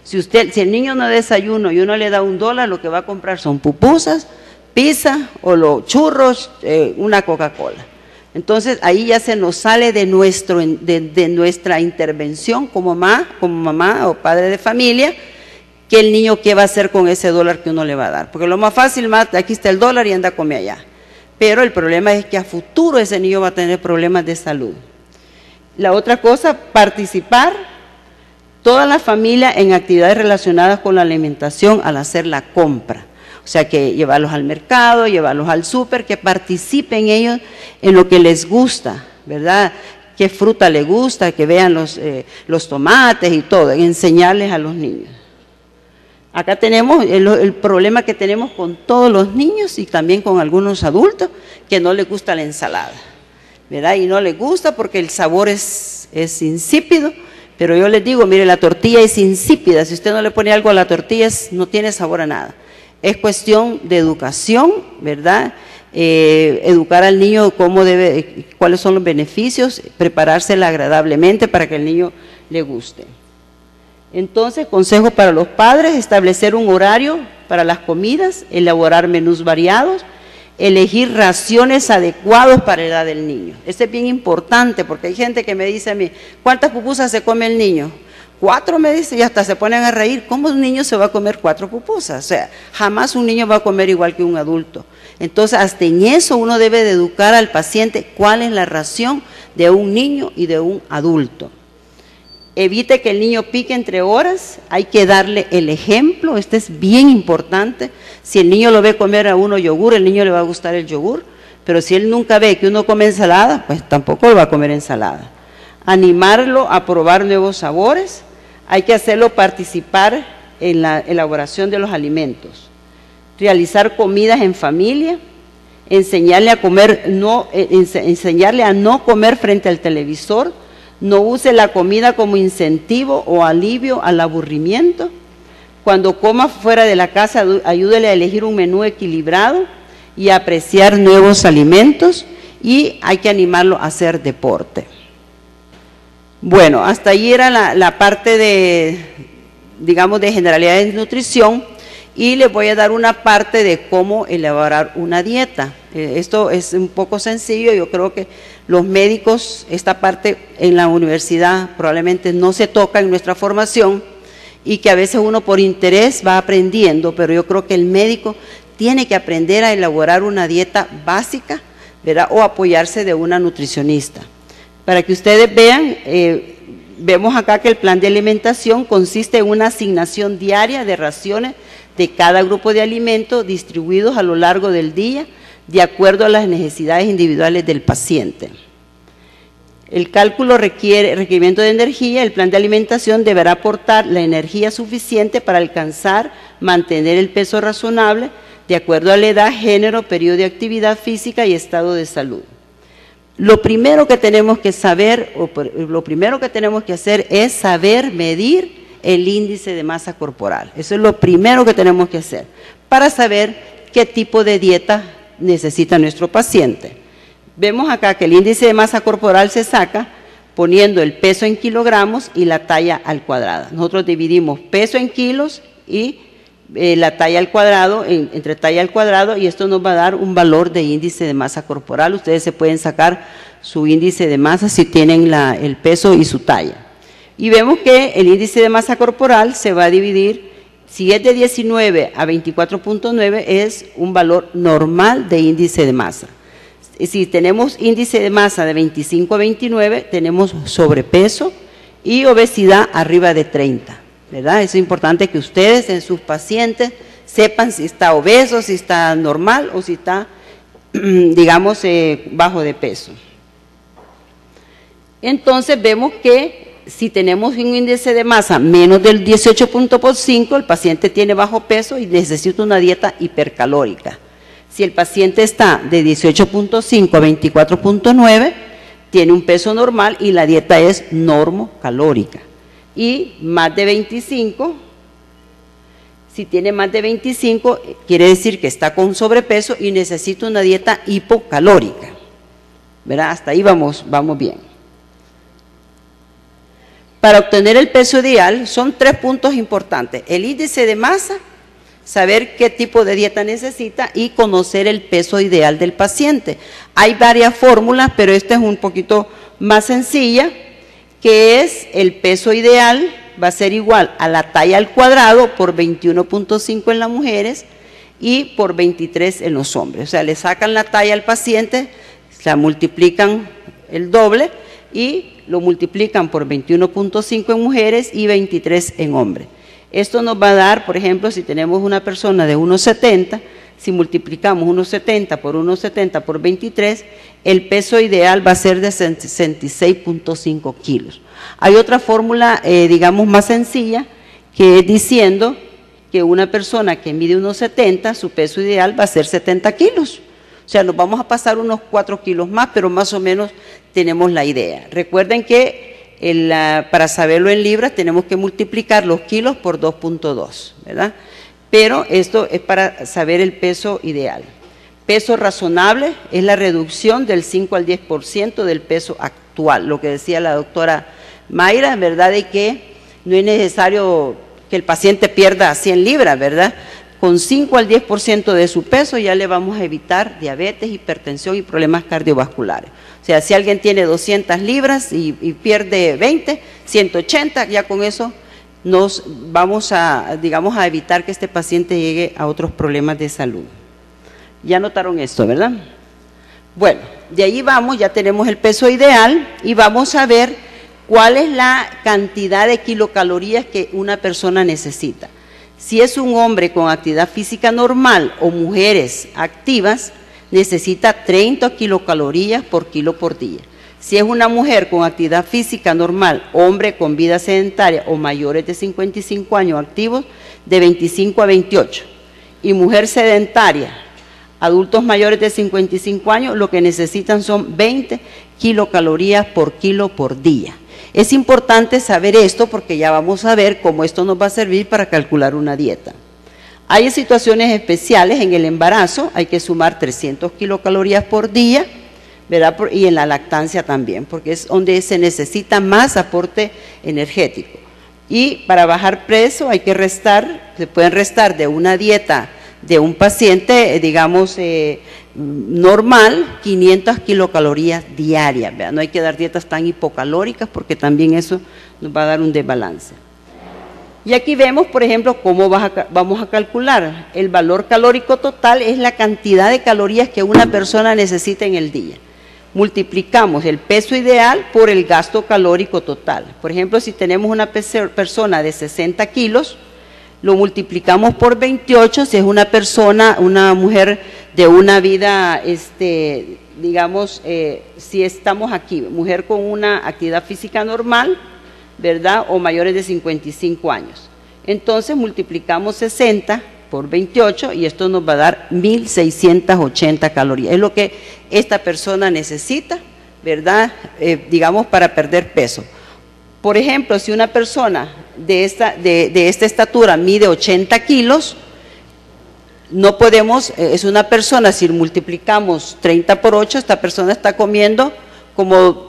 Si el niño no desayuna y uno le da $1, lo que va a comprar son pupusas, pizza o los churros, una Coca-Cola. Entonces ahí ya se nos sale de nuestra intervención como mamá o padre de familia, que el niño qué va a hacer con ese $1 que uno le va a dar. Porque lo más fácil, aquí está el $1 y anda a comer allá. Pero el problema es que a futuro ese niño va a tener problemas de salud. La otra cosa, participar toda la familia en actividades relacionadas con la alimentación al hacer la compra. O sea, que llevarlos al mercado, llevarlos al súper, que participen ellos en lo que les gusta, ¿verdad? Qué fruta les gusta, que vean los tomates y todo, enseñarles a los niños. Acá tenemos el problema que tenemos con todos los niños y también con algunos adultos, que no les gusta la ensalada, ¿verdad? Y no les gusta porque el sabor es insípido, pero yo les digo, mire, la tortilla es insípida, si usted no le pone algo a la tortilla no tiene sabor a nada. Es cuestión de educación, ¿verdad? Educar al niño cuáles son los beneficios, preparársela agradablemente para que el niño le guste. Entonces, consejo para los padres: establecer un horario para las comidas, elaborar menús variados, elegir raciones adecuadas para la edad del niño. Esto es bien importante, porque hay gente que me dice a mí, ¿cuántas pupusas se come el niño? 4, me dice, y hasta se ponen a reír. ¿Cómo un niño se va a comer 4 pupusas? O sea, jamás un niño va a comer igual que un adulto. Entonces, hasta en eso uno debe de educar al paciente cuál es la ración de un niño y de un adulto. Evite que el niño pique entre horas, hay que darle el ejemplo, esto es bien importante. Si el niño lo ve comer a uno yogur, el niño le va a gustar el yogur, pero si él nunca ve que uno come ensalada, pues tampoco lo va a comer ensalada. Animarlo a probar nuevos sabores, hay que hacerlo participar en la elaboración de los alimentos. Realizar comidas en familia, enseñarle a no comer frente al televisor. No use la comida como incentivo o alivio al aburrimiento. Cuando coma fuera de la casa, ayúdele a elegir un menú equilibrado y a apreciar nuevos alimentos, y hay que animarlo a hacer deporte. Bueno, hasta ahí era la parte de generalidades de nutrición, y les voy a dar una parte de cómo elaborar una dieta. Esto es un poco sencillo, yo creo que los médicos, esta parte en la universidad probablemente no se toca en nuestra formación, y que a veces uno por interés va aprendiendo, pero yo creo que el médico tiene que aprender a elaborar una dieta básica, ¿verdad? O apoyarse de una nutricionista. Para que ustedes vean, vemos acá que el plan de alimentación consiste en una asignación diaria de raciones de cada grupo de alimentos distribuidos a lo largo del día, de acuerdo a las necesidades individuales del paciente. El cálculo requerimiento de energía. El plan de alimentación deberá aportar la energía suficiente para alcanzar, mantener el peso razonable, de acuerdo a la edad, género, periodo de actividad física y estado de salud. Lo primero que tenemos que saber, lo primero que tenemos que hacer es saber medir el índice de masa corporal. Eso es lo primero que tenemos que hacer, para saber qué tipo de dieta necesita nuestro paciente. Vemos acá que el índice de masa corporal se saca poniendo el peso en kilogramos y la talla al cuadrado. Nosotros dividimos peso en kilos y la talla al cuadrado, entre talla al cuadrado, y esto nos va a dar un valor de índice de masa corporal. Ustedes se pueden sacar su índice de masa si tienen el peso y su talla. Y vemos que el índice de masa corporal se va a dividir, si es de 19 a 24.9 es un valor normal de índice de masa. Si tenemos índice de masa de 25 a 29, tenemos sobrepeso y obesidad arriba de 30, ¿verdad? Es importante que ustedes en sus pacientes sepan si está obeso, si está normal o si está, digamos, bajo de peso. Entonces vemos que si tenemos un índice de masa menos del 18.5, el paciente tiene bajo peso y necesita una dieta hipercalórica. Si el paciente está de 18.5 a 24.9, tiene un peso normal y la dieta es normocalórica. Y más de 25, si tiene más de 25, quiere decir que está con sobrepeso y necesita una dieta hipocalórica, ¿verdad? Hasta ahí vamos bien. Para obtener el peso ideal son 3 puntos importantes: el índice de masa, saber qué tipo de dieta necesita y conocer el peso ideal del paciente. Hay varias fórmulas, pero esta es un poquito más sencilla, que es el peso ideal va a ser igual a la talla al cuadrado por 21.5 en las mujeres y por 23 en los hombres. O sea, le sacan la talla al paciente, la multiplican el doble y lo multiplican por 21.5 en mujeres y 23 en hombres. Esto nos va a dar, por ejemplo, si tenemos una persona de 1,70, si multiplicamos 1,70 por 23, el peso ideal va a ser de 66.5 kilos. Hay otra fórmula, digamos, más sencilla, que es diciendo que una persona que mide 1,70, su peso ideal va a ser 70 kilos. O sea, nos vamos a pasar unos 4 kilos más, pero más o menos tenemos la idea. Recuerden que para saberlo en libras tenemos que multiplicar los kilos por 2.2, ¿verdad? Pero esto es para saber el peso ideal. Peso razonable es la reducción del 5 al 10% del peso actual, lo que decía la doctora Mayra, ¿verdad? De que no es necesario que el paciente pierda 100 libras, ¿verdad? Con 5 al 10% de su peso ya le vamos a evitar diabetes, hipertensión y problemas cardiovasculares. O sea, si alguien tiene 200 libras y pierde 20, 180, ya con eso nos vamos a, digamos, a evitar que este paciente llegue a otros problemas de salud. Ya notaron esto, ¿verdad? Bueno, de ahí vamos, ya tenemos el peso ideal y vamos a ver cuál es la cantidad de kilocalorías que una persona necesita. Si es un hombre con actividad física normal o mujeres activas, necesita 30 kilocalorías por kilo por día. Si es una mujer con actividad física normal, hombre con vida sedentaria o mayores de 55 años activos, de 25 a 28. Y mujer sedentaria, adultos mayores de 55 años, lo que necesitan son 20 kilocalorías por kilo por día. Es importante saber esto porque ya vamos a ver cómo esto nos va a servir para calcular una dieta. Hay situaciones especiales en el embarazo, hay que sumar 300 kilocalorías por día, ¿verdad? Y en la lactancia también, porque es donde se necesita más aporte energético. Y para bajar peso hay que restar, se pueden restar de una dieta de un paciente, digamos, normal, 500 kilocalorías diarias, ¿verdad? No hay que dar dietas tan hipocalóricas porque también eso nos va a dar un desbalance. Y aquí vemos, por ejemplo, cómo vamos a calcular. El valor calórico total es la cantidad de calorías que una persona necesita en el día. Multiplicamos el peso ideal por el gasto calórico total. Por ejemplo, si tenemos una persona de 60 kilos, lo multiplicamos por 28, si es una persona, una mujer de una vida, digamos, si estamos aquí, mujer con una actividad física normal, ¿verdad? O mayores de 55 años. Entonces multiplicamos 60 por 28 y esto nos va a dar 1.680 calorías. Es lo que esta persona necesita, ¿verdad? Digamos, para perder peso. Por ejemplo, si una persona de esta estatura mide 80 kilos, no podemos, es una persona, si multiplicamos 30 por 8, esta persona está comiendo como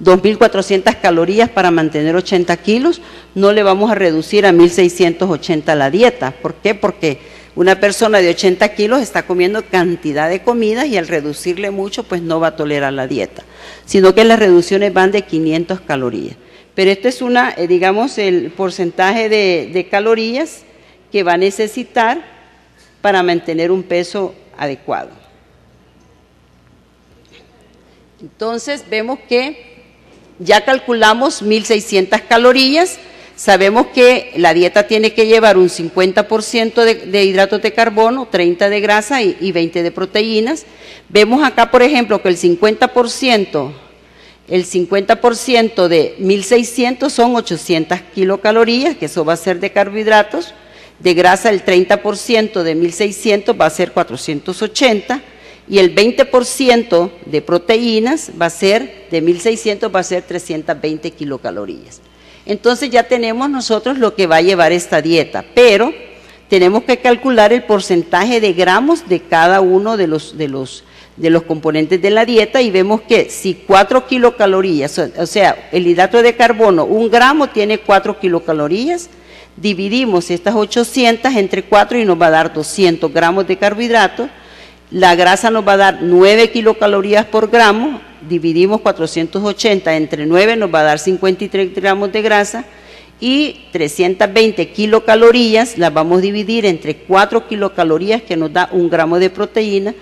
2.400 calorías para mantener 80 kilos, no le vamos a reducir a 1.680 la dieta. ¿Por qué? Porque una persona de 80 kilos está comiendo cantidad de comidas y al reducirle mucho, pues no va a tolerar la dieta, sino que las reducciones van de 500 calorías. Pero esto es digamos, el porcentaje de calorías que va a necesitar para mantener un peso adecuado. Entonces vemos que ya calculamos 1.600 calorías, sabemos que la dieta tiene que llevar un 50% de hidratos de carbono, 30 de grasa y 20 de proteínas. Vemos acá, por ejemplo, que el 50% de 1.600 son 800 kilocalorías, que eso va a ser de carbohidratos. De grasa, el 30% de 1.600 va a ser 480. Y el 20% de proteínas va a ser, de 1.600 va a ser 320 kilocalorías. Entonces ya tenemos nosotros lo que va a llevar esta dieta, pero tenemos que calcular el porcentaje de gramos de cada uno de los componentes de la dieta y vemos que si 4 kilocalorías, o sea, el hidrato de carbono, 1 gramo tiene 4 kilocalorías, dividimos estas 800 entre 4 y nos va a dar 200 gramos de carbohidratos. La grasa nos va a dar 9 kilocalorías por gramo, dividimos 480 entre 9, nos va a dar 53 gramos de grasa y 320 kilocalorías las vamos a dividir entre 4 kilocalorías que nos da 1 gramo de proteína.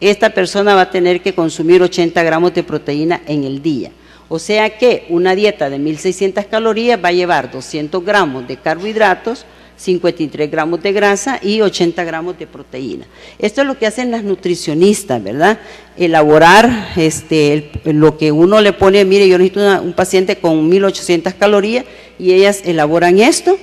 Esta persona va a tener que consumir 80 gramos de proteína en el día. O sea que una dieta de 1.600 calorías va a llevar 200 gramos de carbohidratos, 53 gramos de grasa y 80 gramos de proteína. Esto es lo que hacen las nutricionistas, ¿verdad? Elaborar lo que uno le pone, mire, yo necesito un paciente con 1.800 calorías y ellas elaboran esto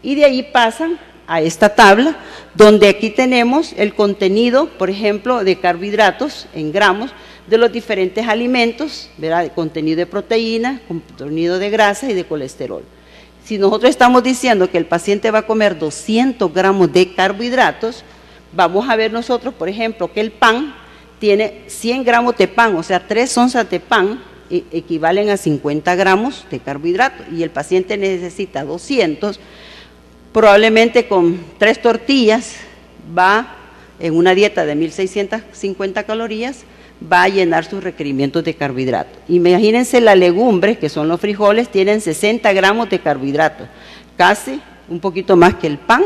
y de ahí pasan a esta tabla donde aquí tenemos el contenido, por ejemplo, de carbohidratos en gramos de los diferentes alimentos, ¿verdad? De contenido de proteína, contenido de grasa y de colesterol. Si nosotros estamos diciendo que el paciente va a comer 200 gramos de carbohidratos, vamos a ver nosotros, por ejemplo, que el pan tiene 100 gramos de pan, o sea, 3 onzas de pan equivalen a 50 gramos de carbohidratos y el paciente necesita 200, probablemente con 3 tortillas va en una dieta de 1.650 calorías, va a llenar sus requerimientos de carbohidratos. Imagínense la legumbre, que son los frijoles, tienen 60 gramos de carbohidratos, casi un poquito más que el pan.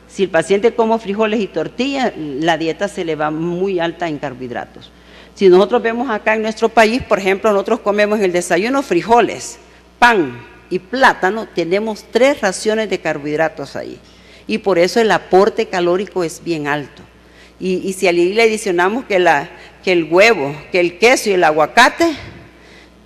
Si el paciente come frijoles y tortillas, la dieta se le va muy alta en carbohidratos. Si nosotros vemos acá en nuestro país, por ejemplo, nosotros comemos en el desayuno frijoles, pan y plátano, tenemos 3 raciones de carbohidratos ahí. Y por eso el aporte calórico es bien alto. Y si allí le adicionamos que el huevo, que el queso y el aguacate,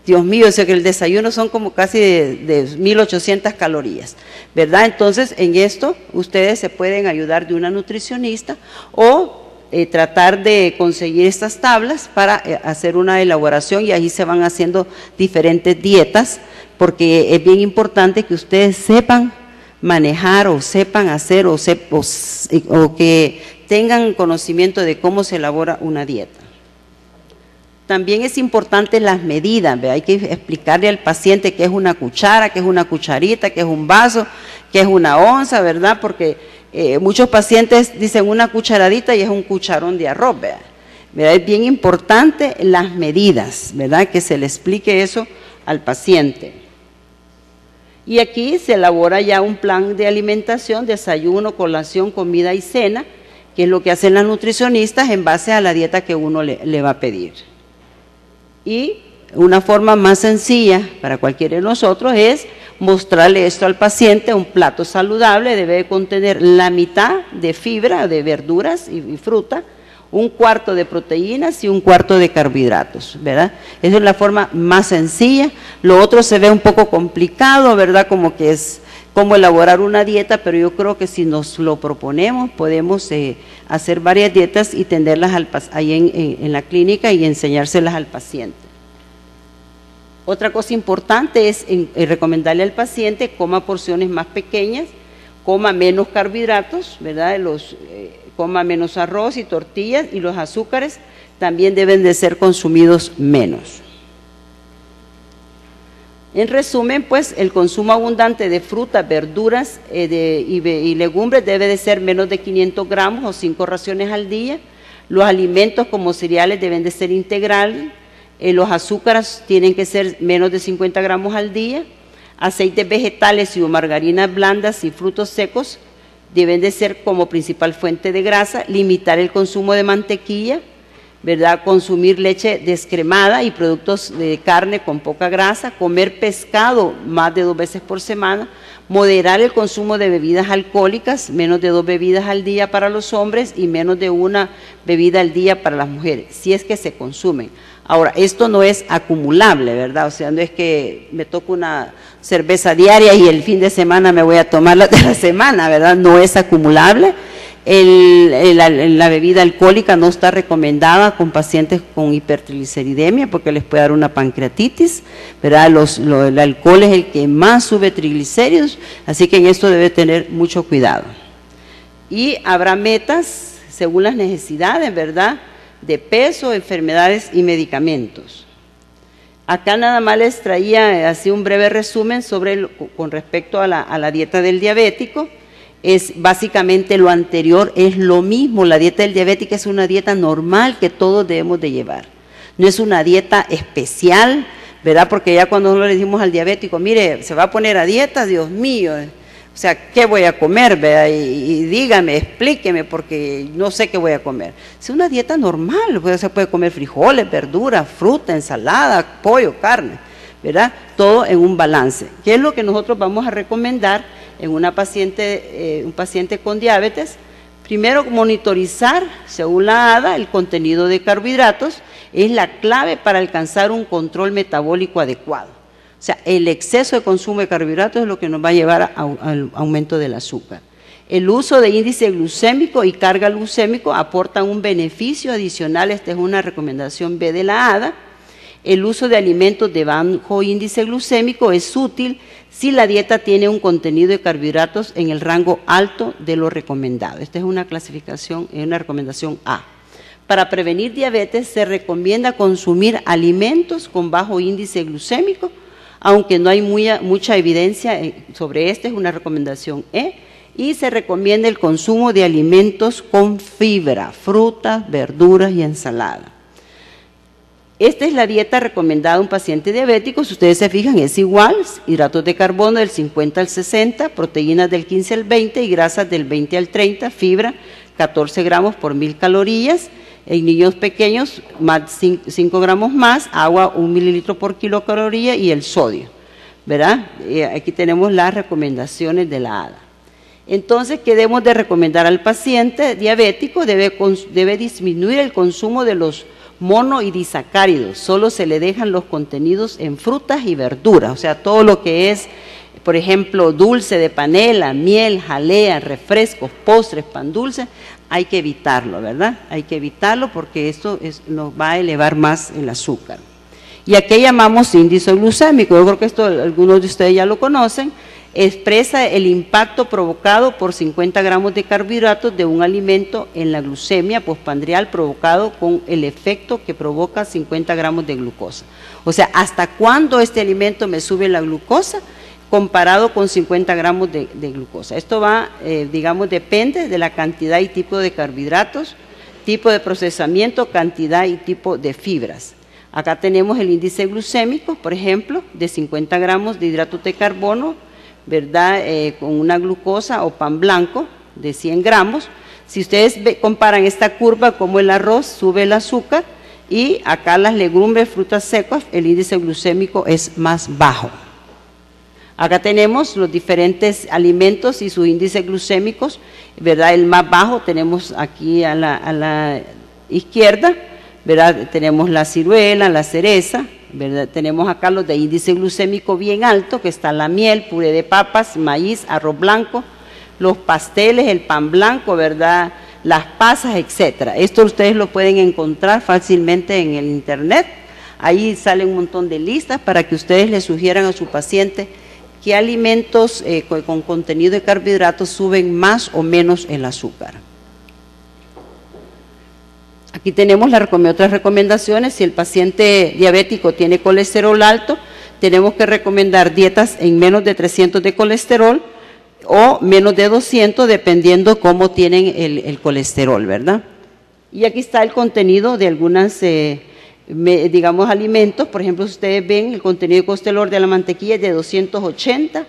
Dios mío, o sea que el desayuno son como casi de 1.800 calorías, ¿verdad? Entonces, en esto ustedes se pueden ayudar de una nutricionista o tratar de conseguir estas tablas para hacer una elaboración y ahí se van haciendo diferentes dietas, porque es bien importante que ustedes sepan manejar o sepan hacer o que tengan conocimiento de cómo se elabora una dieta. También es importante las medidas, ¿ve? Hay que explicarle al paciente qué es una cuchara, qué es una cucharita, qué es un vaso, qué es una onza, ¿verdad? Porque muchos pacientes dicen una cucharadita y es un cucharón de arroz, ¿verdad? Es bien importante las medidas, ¿verdad? Que se le explique eso al paciente. Y aquí se elabora ya un plan de alimentación, desayuno, colación, comida y cena, que es lo que hacen las nutricionistas en base a la dieta que uno le va a pedir. Y una forma más sencilla para cualquiera de nosotros es mostrarle esto al paciente. Un plato saludable debe contener la mitad de fibra, de verduras y fruta, un cuarto de proteínas y un cuarto de carbohidratos, ¿verdad? Esa es la forma más sencilla. Lo otro se ve un poco complicado, ¿verdad? Como que es cómo elaborar una dieta, pero yo creo que si nos lo proponemos podemos hacer varias dietas y tenderlas ahí en la clínica y enseñárselas al paciente. Otra cosa importante es recomendarle al paciente coma porciones más pequeñas, coma menos carbohidratos, ¿verdad? Coma menos arroz y tortillas, y los azúcares también deben de ser consumidos menos. En resumen, pues, el consumo abundante de frutas, verduras y legumbres debe de ser menos de 500 gramos o 5 raciones al día. Los alimentos como cereales deben de ser integrales. Los azúcares tienen que ser menos de 50 gramos al día. Aceites vegetales y margarinas blandas y frutos secos deben de ser como principal fuente de grasa. Limitar el consumo de mantequilla, ¿verdad? Consumir leche descremada y productos de carne con poca grasa. Comer pescado más de 2 veces por semana. Moderar el consumo de bebidas alcohólicas, menos de 2 bebidas al día para los hombres y menos de 1 bebida al día para las mujeres, si es que se consumen. Ahora, esto no es acumulable, ¿verdad? O sea, no es que me toco una cerveza diaria y el fin de semana me voy a tomar la de la semana, ¿verdad? No es acumulable. La bebida alcohólica no está recomendada con pacientes con hipertrigliceridemia porque les puede dar una pancreatitis, ¿verdad? El alcohol es el que más sube triglicéridos, así que en esto debe tener mucho cuidado. Y habrá metas según las necesidades, ¿verdad?, de peso, enfermedades y medicamentos. Acá nada más les traía así un breve resumen con respecto a la dieta del diabético. Es básicamente lo anterior, es lo mismo. La dieta del diabético es una dieta normal que todos debemos de llevar. No es una dieta especial, ¿verdad? Porque ya cuando nosotros le decimos al diabético, mire, se va a poner a dieta, Dios mío, o sea, ¿qué voy a comer? ¿Verdad? Y dígame, explíqueme, porque no sé qué voy a comer. Es una dieta normal, pues se puede comer frijoles, verduras, fruta, ensalada, pollo, carne, ¿verdad? Todo en un balance. ¿Qué es lo que nosotros vamos a recomendar en un paciente con diabetes? Primero, monitorizar, según la ADA, el contenido de carbohidratos es la clave para alcanzar un control metabólico adecuado. O sea, el exceso de consumo de carbohidratos es lo que nos va a llevar al aumento del azúcar. El uso de índice glucémico y carga glucémico aportan un beneficio adicional. Esta es una recomendación B de la ADA. El uso de alimentos de bajo índice glucémico es útil si la dieta tiene un contenido de carbohidratos en el rango alto de lo recomendado. Esta es una clasificación, una recomendación A. Para prevenir diabetes se recomienda consumir alimentos con bajo índice glucémico, aunque no hay mucha evidencia sobre esta, es una recomendación E, y se recomienda el consumo de alimentos con fibra, frutas, verduras y ensalada. Esta es la dieta recomendada a un paciente diabético. Si ustedes se fijan, es igual: hidratos de carbono del 50 al 60, proteínas del 15 al 20 y grasas del 20 al 30, fibra 14 gramos por 1000 calorías. En niños pequeños, más 5 gramos más, agua 1 mililitro por kilocaloría y el sodio, ¿verdad? Aquí tenemos las recomendaciones de la ADA. Entonces, ¿qué debemos de recomendar al paciente diabético? Debe disminuir el consumo de los mono y disacáridos. Solo se le dejan los contenidos en frutas y verduras, o sea, todo lo que es, por ejemplo, dulce de panela, miel, jalea, refrescos, postres, pan dulce, hay que evitarlo, ¿verdad? Hay que evitarlo porque esto nos va a elevar más el azúcar. Y aquí llamamos índice glucémico. Yo creo que esto algunos de ustedes ya lo conocen. Expresa el impacto provocado por 50 gramos de carbohidratos de un alimento en la glucemia postprandial provocado con el efecto que provoca 50 gramos de glucosa. O sea, ¿hasta cuándo este alimento me sube la glucosa? Comparado con 50 gramos de glucosa. Esto va, digamos, depende de la cantidad y tipo de carbohidratos, tipo de procesamiento, cantidad y tipo de fibras. Acá tenemos el índice glucémico, por ejemplo, de 50 gramos de hidratos de carbono ¿verdad? Con una glucosa o pan blanco de 100 gramos. Si ustedes comparan esta curva, como el arroz sube el azúcar y acá las legumbres, frutas secas, el índice glucémico es más bajo. Acá tenemos los diferentes alimentos y sus índices glucémicos, ¿verdad? El más bajo tenemos aquí a la izquierda, ¿verdad? Tenemos la ciruela, la cereza, ¿verdad? Tenemos acá los de índice glucémico bien alto, que está la miel, puré de papas, maíz, arroz blanco, los pasteles, el pan blanco, ¿verdad? Las pasas, etcétera. Esto ustedes lo pueden encontrar fácilmente en el internet. Ahí sale un montón de listas para que ustedes le sugieran a su paciente qué alimentos con contenido de carbohidratos suben más o menos el azúcar. Aquí tenemos otras recomendaciones. Si el paciente diabético tiene colesterol alto, tenemos que recomendar dietas en menos de 300 de colesterol o menos de 200, dependiendo cómo tienen el colesterol, ¿verdad? Y aquí está el contenido de algunas, digamos, alimentos. Por ejemplo, si ustedes ven el contenido de colesterol de la mantequilla es de 280,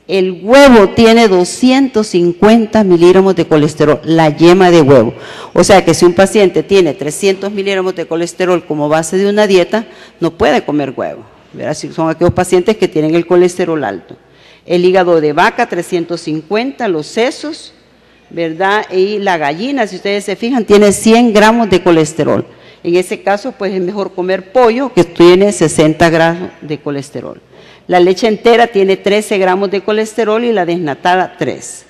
el huevo tiene 250 miligramos de colesterol, la yema de huevo. O sea que si un paciente tiene 300 miligramos de colesterol como base de una dieta, no puede comer huevo, ¿verdad? Si son aquellos pacientes que tienen el colesterol alto. El hígado de vaca, 350, los sesos, ¿verdad? Y la gallina, si ustedes se fijan, tiene 100 gramos de colesterol. En ese caso, pues es mejor comer pollo, que tiene 60 gramos de colesterol. La leche entera tiene 13 gramos de colesterol y la desnatada 3.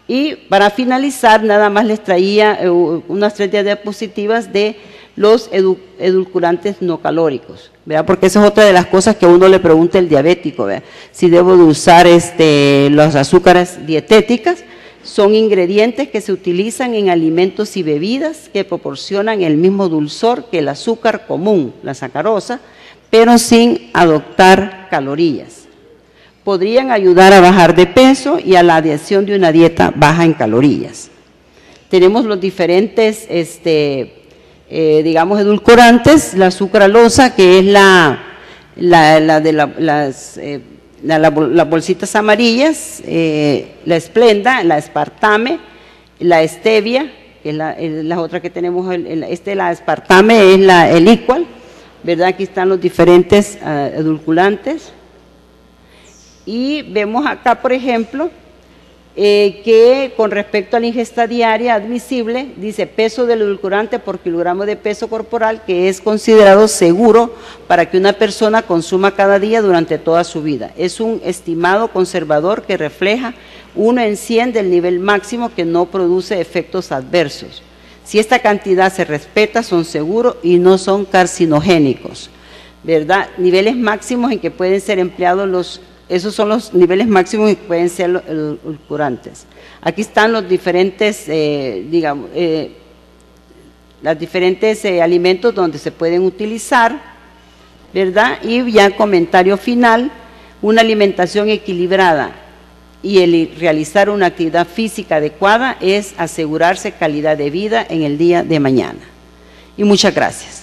Y para finalizar, nada más les traía unas 3 diapositivas de los edulcorantes no calóricos, ¿verdad? Porque esa es otra de las cosas que a uno le pregunta el diabético, ¿verdad? Si debo de usar los azúcares dietéticas. Son ingredientes que se utilizan en alimentos y bebidas que proporcionan el mismo dulzor que el azúcar común, la sacarosa, pero sin adoptar calorías. Podrían ayudar a bajar de peso y a la adhesión de una dieta baja en calorías. Tenemos los diferentes, digamos, edulcorantes, la sucralosa, que es las bolsitas amarillas, la esplenda, la aspartame, la stevia, que es la otra que tenemos, la aspartame es el Equal, ¿verdad? Aquí están los diferentes edulcorantes. Y vemos acá, por ejemplo, que con respecto a la ingesta diaria admisible, dice peso del edulcorante por kilogramo de peso corporal, que es considerado seguro para que una persona consuma cada día durante toda su vida. Es un estimado conservador que refleja 1 en 100 del nivel máximo, que no produce efectos adversos. Si esta cantidad se respeta, son seguros y no son carcinogénicos, ¿verdad? Niveles máximos en que pueden ser empleados esos son los niveles máximos que pueden ser los edulcorantes. Aquí están los diferentes, alimentos donde se pueden utilizar, ¿verdad? Y ya comentario final, una alimentación equilibrada y el realizar una actividad física adecuada es asegurarse calidad de vida en el día de mañana. Y muchas gracias.